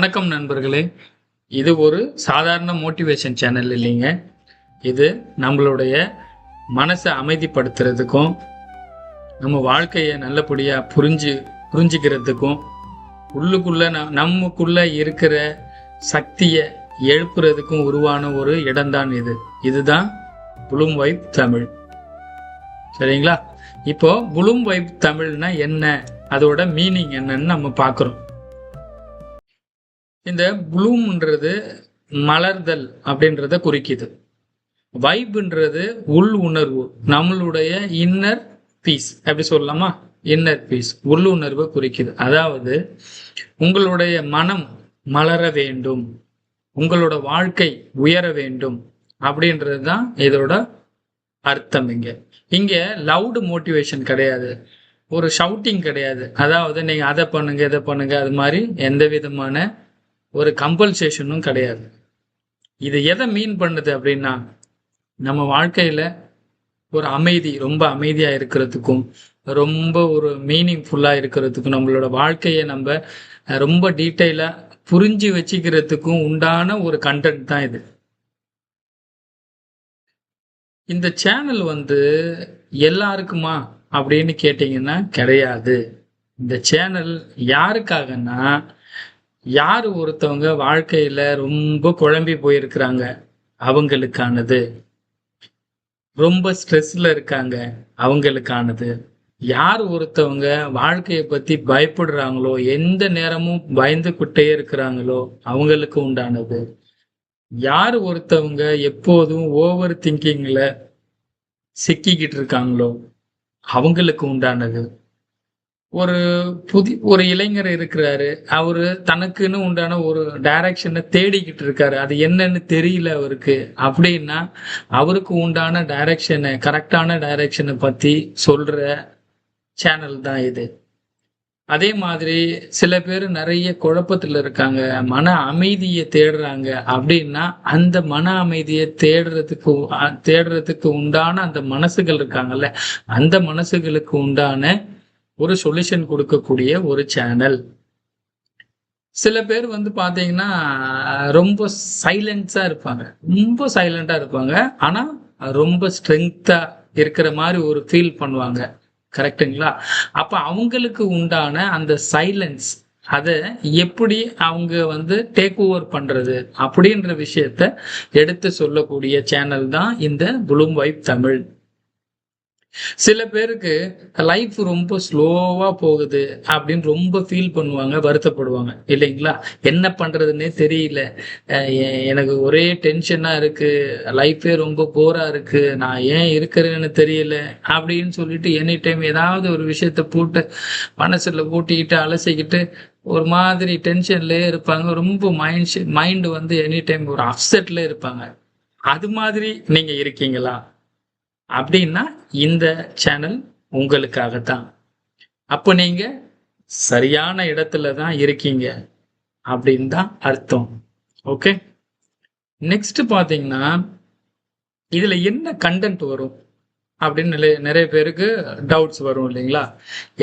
வணக்கம் நண்பர்களே. இது ஒரு சாதாரண மோட்டிவேஷன் சேனல் இல்லைங்க. இது நம்மளுடைய மனசை அமைதிப்படுத்துறதுக்கும் நம்ம வாழ்க்கையை நல்லபடியா புரிஞ்சுக்கிறதுக்கும் உள்ளுக்குள்ள நமக்குள்ள இருக்கிற சக்தியை எழுப்புறதுக்கும் உருவான ஒரு இடம்தான் இதுதான் ப்ளூம் வைப் தமிழ். சரிங்களா? இப்போ ப்ளூம் வைப் தமிழ்னா என்ன, அதோட மீனிங் என்னன்னு நம்ம பார்க்குறோம். இந்த ப்ளூம்ன்றது மலர்தல் அப்படின்றத குறிக்குது. வைப்ன்றது உள் உணர்வு, நம்மளுடைய இன்னர் பீஸ் அப்படி சொல்லலாமா? இன்னர் பீஸ் உள்ளுணர்வை குறிக்குது. அதாவது உங்களுடைய மனம் மலர வேண்டும், உங்களோட வாழ்க்கை உயர வேண்டும் அப்படின்றது தான் இதோட அர்த்தம். இங்க லவுடு மோட்டிவேஷன் கிடையாது, ஒரு ஷவுட்டிங் கிடையாது. அதாவது நீங்க அதை பண்ணுங்க இதை பண்ணுங்க அது மாதிரி எந்த விதமான ஒரு கம்பல்சேஷனும் கிடையாது. இது எதை மீன் பண்ணுது அப்படின்னா, நம்ம வாழ்க்கையில ஒரு அமைதி, ரொம்ப அமைதியா இருக்கிறதுக்கும் ரொம்ப ஒரு மீனிங்ஃபுல்லா இருக்கிறதுக்கும் நம்மளோட வாழ்க்கையை நம்ம ரொம்ப டீட்டெயிலா புரிஞ்சு வச்சுக்கிறதுக்கும் உண்டான ஒரு கண்டென்ட் தான் இது. இந்த சேனல் எல்லாருக்குமா அப்படின்னு கேட்டீங்கன்னா கிடையாது. இந்த சேனல் யாருக்காகன்னா, யாரு ஒருத்தவங்க வாழ்க்கையில ரொம்ப குழம்பி போயிருக்கிறாங்க அவங்களுக்கானது, ரொம்ப ஸ்ட்ரெஸ்ல இருக்காங்க அவங்களுக்கானது, யார் ஒருத்தவங்க வாழ்க்கையை பத்தி பயப்படுறாங்களோ, எந்த நேரமும் பயந்துகிட்டே இருக்கிறாங்களோ அவங்களுக்கு உண்டானது, யார் ஒருத்தவங்க எப்போதும் ஓவர் திங்கிங்ல சிக்கிக்கிட்டு இருக்காங்களோ அவங்களுக்கு உண்டானது, ஒரு இளைஞர் இருக்கிறாரு, அவரு தனக்குன்னு உண்டான ஒரு டைரக்ஷனை தேடிக்கிட்டு இருக்காரு, அது என்னன்னு தெரியல அவருக்கு அப்படின்னா அவருக்கு உண்டான டைரக்ஷனை, கரெக்டான டைரக்ஷனை பத்தி சொல்ற சேனல் தான் இது. அதே மாதிரி சில பேர் நிறைய குழப்பத்துல இருக்காங்க, மன அமைதியை தேடுறாங்க அப்படின்னா அந்த மன அமைதியை தேடுறதுக்கு உண்டான அந்த மனசுகள் இருக்காங்கல்ல, அந்த மனசுகளுக்கு உண்டான ஒரு சொல்யூஷன் கொடுக்கக்கூடிய ஒரு சேனல். சில பேர் பாத்தீங்கன்னா ரொம்ப சைலன்ஸா இருப்பாங்க, ரொம்ப சைலண்டா இருப்பாங்க, ஆனா ரொம்ப ஸ்ட்ரென்த்தா இருக்கிற மாதிரி ஒரு ஃபீல் பண்ணுவாங்க. கரெக்டுங்களா? அப்ப அவங்களுக்கு உண்டான அந்த சைலன்ஸ், அதை எப்படி அவங்க டேக் ஓவர் பண்றது அப்படின்ற விஷயத்த எடுத்து சொல்லக்கூடிய சேனல் தான் இந்த ப்ளூம் வைப் தமிழ். சில பேருக்கு லைஃப் ரொம்ப ஸ்லோவா போகுது அப்படின்னு ரொம்ப ஃபீல் பண்ணுவாங்க, வருத்தப்படுவாங்க இல்லைங்களா? என்ன பண்றதுன்னே தெரியல, எனக்கு ஒரே டென்ஷனா இருக்கு, லைஃபே ரொம்ப போரா இருக்கு, நான் ஏன் இருக்கிறேன்னு தெரியல அப்படின்னு சொல்லிட்டு எனி டைம் ஏதாவது ஒரு விஷயத்த போட்டு மனசுல பூட்டிக்கிட்டு அலசிக்கிட்டு ஒரு மாதிரி டென்ஷன்லயே இருப்பாங்க. ரொம்ப மைண்ட் எனி டைம் ஒரு அப்செட்ல இருப்பாங்க. அது மாதிரி நீங்க இருக்கீங்களா அப்படின்னா இந்த சேனல் உங்களுக்காகத்தான். அப்ப நீங்க சரியான இடத்துல தான் இருக்கீங்க அப்படின்னு தான் அர்த்தம். ஓகே, நெக்ஸ்ட் பாத்தீங்கன்னா இதுல என்ன கண்டென்ட் வரும் அப்படின்னு நிறைய பேருக்கு டவுட்ஸ் வரும் இல்லைங்களா?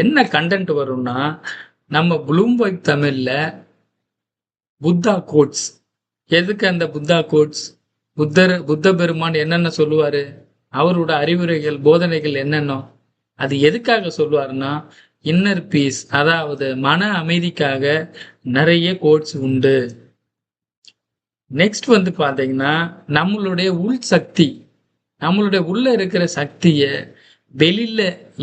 என்ன கண்டென்ட் வரும்னா, நம்ம ப்ளூம் வைப் தமிழ்ல புத்தா கோட்ஸ். எதுக்கு அந்த புத்தா கோட்ஸ்? புத்த பெருமான் என்னென்ன சொல்லுவாரு, அவரோட அறிவுரைகள், போதனைகள் என்னென்ன, அது எதுக்காக சொல்லுவாருன்னா இன்னர் பீஸ், அதாவது மன அமைதிக்காக நிறைய கோட்ஸ் உண்டு. நெக்ஸ்ட் பாத்தீங்கன்னா நம்மளுடைய உள் சக்தி, நம்மளுடைய உள்ள இருக்கிற சக்திய வெளியில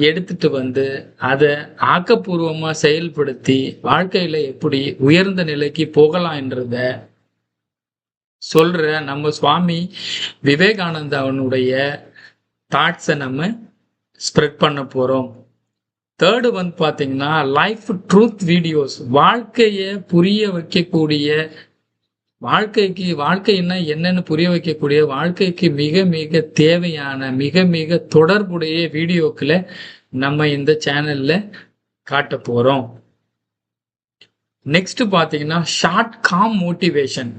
எடுத்துட்டு அதை ஆக்கப்பூர்வமா செயல்படுத்தி வாழ்க்கையில எப்படி உயர்ந்த நிலைக்கு போகலாம் என்றத சொல்ற நம்ம சுவாமி விவேகானந்தா அவனுடைய தாட்ஸை நம்ம ஸ்ப்ரெட் பண்ண போறோம். தேர்டு பாத்தீங்கன்னா லைஃப் ட்ரூத் வீடியோஸ், வாழ்க்கைய புரிய வைக்கக்கூடிய, வாழ்க்கைன்னா என்னன்னு புரிய வைக்கக்கூடிய, வாழ்க்கைக்கு மிக மிக தேவையான மிக மிக தொடர்புடைய வீடியோக்களை நம்ம இந்த சேனல்ல காட்ட போறோம். நெக்ஸ்ட் பாத்தீங்கன்னா ஷார்ட் காம் மோட்டிவேஷன்,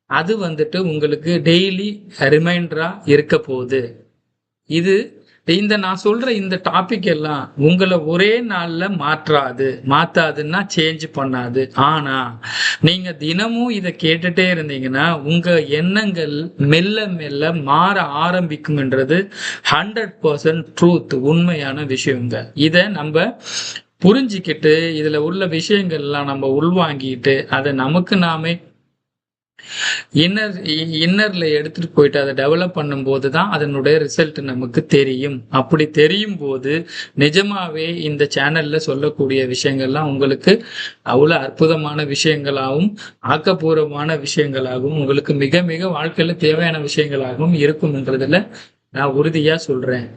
அது உங்களுக்கு டெய்லி ரிமைண்டரா இருக்க போகுது. இது நான் சொல்ற இந்த டாபிக் எல்லாம் உங்களை ஒரே நாள்ல மாத்தாதுன்னா சேஞ்ச் பண்ணாது. ஆனா நீங்க தினமும் இதை கேட்டுட்டே இருந்தீங்கன்னா உங்க எண்ணங்கள் மெல்ல மெல்ல மாற ஆரம்பிக்கும்ன்றது 100% ட்ரூத், உண்மையான விஷயங்க. இத நம்ம புரிஞ்சுக்கிட்டு இதுல உள்ள விஷயங்கள்லாம் நம்ம உள்வாங்கிட்டு அதை நமக்கு நாமே இன்னர்ல எடுத்துட்டு போயிட்டு அதை டெவலப் பண்ணும்போது தான் அதனுடைய ரிசல்ட் நமக்கு தெரியும். அப்படி தெரியும் போது நிஜமாவே இந்த சேனல்ல சொல்லக்கூடிய விஷயங்கள்லாம் உங்களுக்கு அவ்வளவு அற்புதமான விஷயங்களாகவும் ஆக்கப்பூர்வமான விஷயங்களாகவும் உங்களுக்கு மிக மிக வாழ்க்கையில தேவையான விஷயங்களாகவும் இருக்கும்ன்றதுல நான் உறுதியா சொல்றேன்.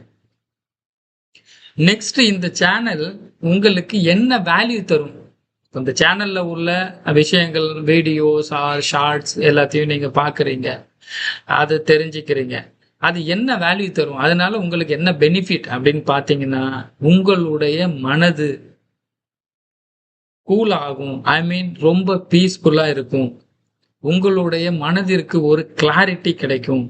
நெக்ஸ்ட், இந்த சேனல் உங்களுக்கு என்ன வேல்யூ தரும்? இந்த சேனல்ல உள்ள விஷயங்கள், வீடியோஸ் ஆர் ஷார்ட்ஸ் எல்லாத்தையும் நீங்க பாக்குறீங்க, அதை தெரிஞ்சுக்கிறீங்க. அது என்ன வேல்யூ தரும்? அதனால உங்களுக்கு என்ன பெனிஃபிட் அப்படின்னு பாத்தீங்கன்னா, உங்களுடைய மனது கூல் ஆகும். ரொம்ப பீஸ்ஃபுல்லா இருக்கும். உங்களுடைய மனதிற்கு ஒரு கிளாரிட்டி கிடைக்கும்.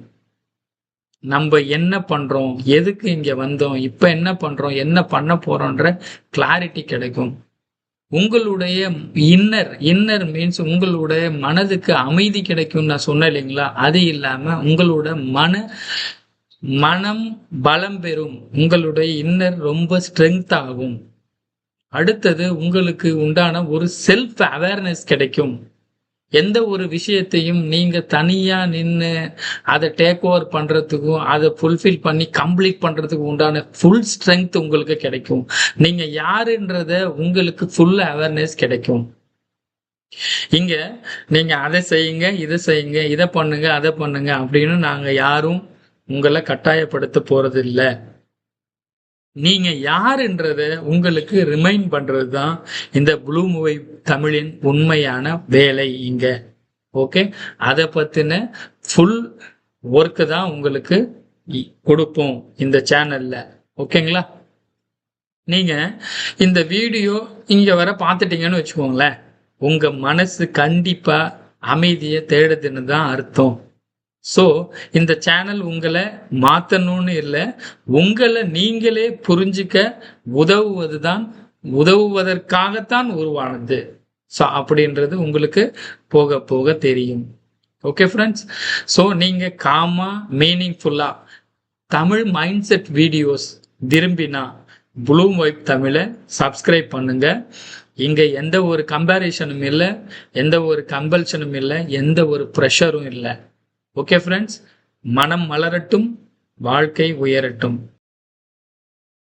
நம்ம என்ன பண்றோம், எதுக்கு இங்க வந்தோம், இப்ப என்ன பண்றோம், என்ன பண்ண போறோம்ன்ற கிளாரிட்டி கிடைக்கும். உங்களுடைய இன்னர் மீன்ஸ் உங்களுடைய மனதுக்கு அமைதி கிடைக்கும் நான் சொன்னேன் இல்லைங்களா? அது இல்லாம உங்களோட மனம் பலம் பெறும். உங்களுடைய இன்னர் ரொம்ப ஸ்ட்ரென்த் ஆகும். அடுத்தது உங்களுக்கு உண்டான ஒரு செல்ஃப் அவேர்னஸ் கிடைக்கும். எந்த ஒரு விஷயத்தையும் நீங்க தனியா நின்று அதை டேக் ஓவர் பண்றதுக்கும் அதை ஃபுல்ஃபில் பண்ணி கம்ப்ளீட் பண்றதுக்கு உண்டான ஃபுல் ஸ்ட்ரென்த் உங்களுக்கு கிடைக்கும். நீங்க யாருன்றத உங்களுக்கு ஃபுல் அவேர்னஸ் கிடைக்கும். இங்க நீங்க அதை செய்யுங்க, இதை செய்யுங்க, இதை பண்ணுங்க, அதை பண்ணுங்க அப்படின்னு நாங்க யாரும் உங்களை கட்டாயப்படுத்த போறது இல்லை. நீங்க யாருன்றத உங்களுக்கு ரிமைண்ட் பண்றதுதான் இந்த ப்ளூம் வைப் தமிழின் உண்மையான வேலை இங்க. ஓகே, அதை பத்தின ஃபுல் ஒர்க்கு தான் உங்களுக்கு கொடுப்போம் இந்த சேனல்ல. ஓகேங்களா? நீங்க இந்த வீடியோ இங்க வர பார்த்துட்டீங்கன்னு வச்சுக்கோங்களேன், உங்க மனசு கண்டிப்பா அமைதியை தேடுதுன்னு தான் அர்த்தம். ஸோ இந்த சேனல் உங்களை மாத்தணும்னு இல்லை, உங்களை நீங்களே புரிஞ்சுக்க உதவுவதற்காகத்தான் உருவானது. ஸோ அப்படின்றது உங்களுக்கு போக போக தெரியும். ஓகே ஃப்ரெண்ட்ஸ், ஸோ நீங்க காமா மீனிங்ஃபுல்லா தமிழ் மைண்ட் செட் வீடியோஸ் விரும்பினா ப்ளூம் வைப் தமிழை சப்ஸ்கிரைப் பண்ணுங்க. இங்க எந்த ஒரு கம்பேரிசனும் இல்லை, எந்த ஒரு கம்பல்ஷனும் இல்லை, எந்த ஒரு ப்ரெஷரும் இல்லை. ஓகே ஃப்ரெண்ட்ஸ், மனம் மலரட்டும், வாழ்க்கை உயரட்டும்.